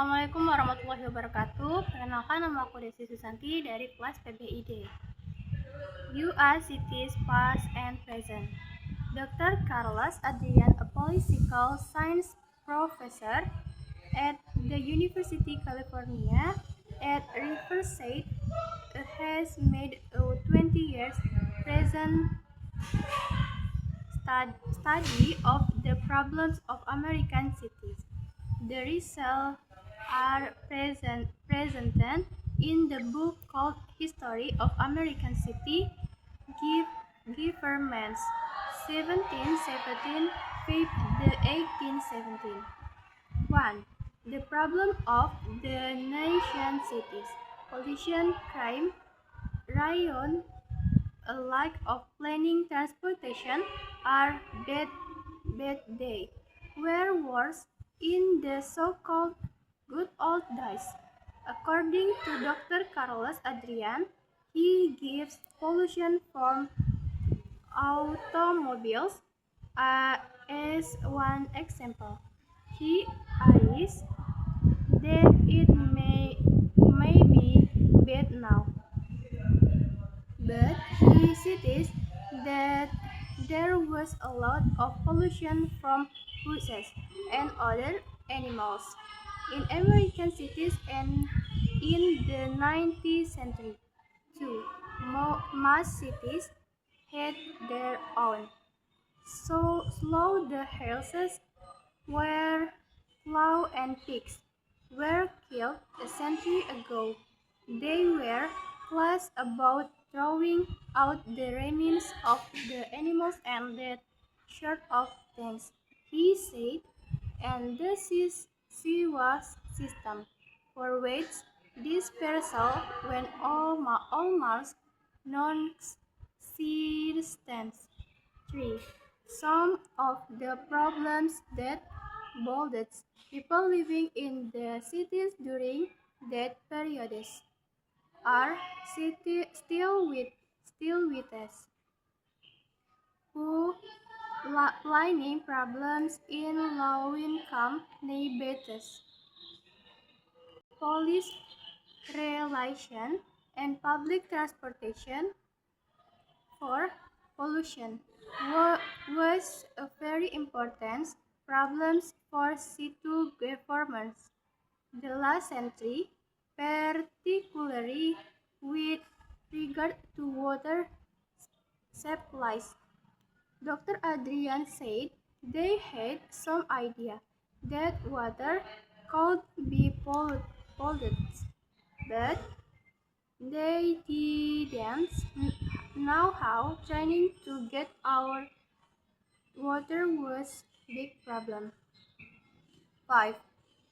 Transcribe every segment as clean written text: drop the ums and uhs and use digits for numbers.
Assalamualaikum warahmatullahi wabarakatuh. Perkenalkan, nama aku Desi Susanti dari kelas PBID. U.S. Cities Past and Present. Dr. Carlos Adrian, a political science professor at the University of California at Riverside, has made a 20 years present study of the problems of American cities. The results are presented in the book called History of American City Governments 1717 to 1817. 1. The problem of the nation cities. Pollution, crime, riot, a lack of planning, transportation are bad day, were worse in the so-called good old days. According to Dr. Carlos Adrian, he gives pollution from automobiles as one example. He argues that it may be bad now, but he states that there was a lot of pollution from horses and other animals in American cities and in the 19th century too. Most cities had their own. So slow the horses were plow and pigs were killed a century ago. They were class about throwing out the remains of the animals and that sort of things, he said, and this is sewage system for which dispersal when almost non-existent. 3. Some of the problems that bothered people living in the cities during that period are still with us. Who lining problems in low-income neighborhoods, police relation, and public transportation. For pollution was a very important problem for city governments the last century, particularly with regard to water supplies. Dr. Adrian said they had some idea that water could be polluted, but they didn't know how. Trying to get our water was big problem. 5.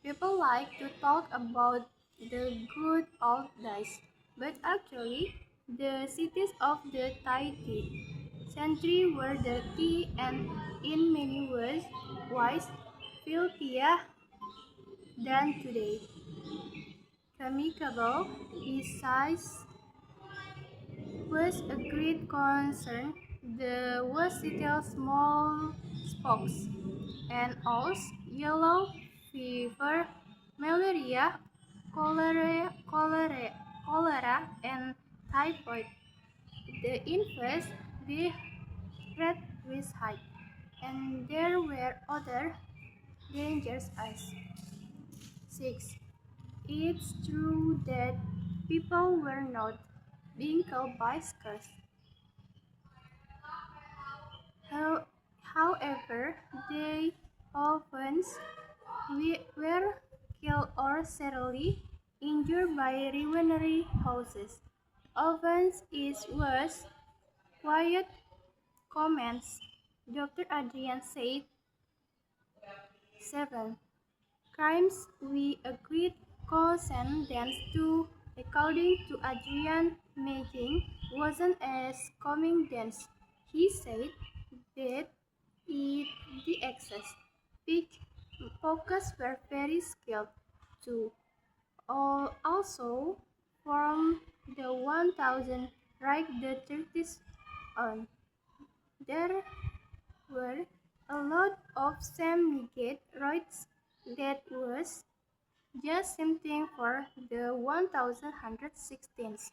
People like to talk about the good old days, but actually the cities of the 20th century were dirty and in many ways filthier than today. Chemical disease was a great concern. The versatile smallpox and also yellow fever, malaria, cholera, and typhoid. The infants the red was high, and there were other dangers as 6. It's true that people were not being killed by scarce. However, they often were killed or seriously injured by rivalry houses. Often it was quiet comments. Dr. Adrian said 7. Crimes we agreed consent to, according to Adrian Maging, wasn't as common dance. He said that the excess pickpockets were very skilled too. Also, from the 1000 right the 30s on, there were a lot of semi-gate rights that was Just same thing for the 1116th.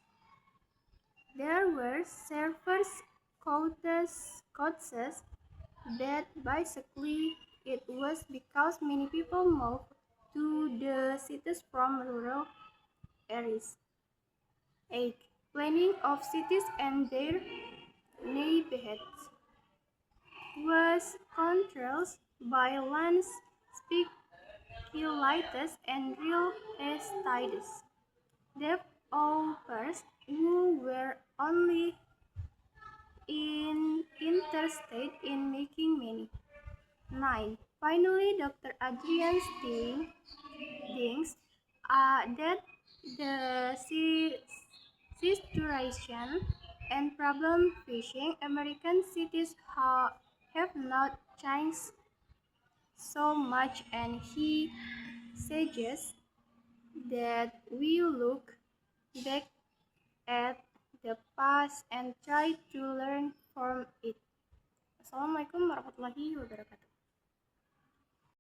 There were several causes that basically it was because many people moved to the cities from rural areas. 8. Planning of cities and their neighborhoods was controlled by land speculators and real estates. Developers who were only interested in making money. 9. Finally, Dr. Adrian thinks that the situation and problem facing American cities have not changed so much, and he suggests that we look back at the past and try to learn from it. Assalamualaikum warahmatullahi wabarakatuh.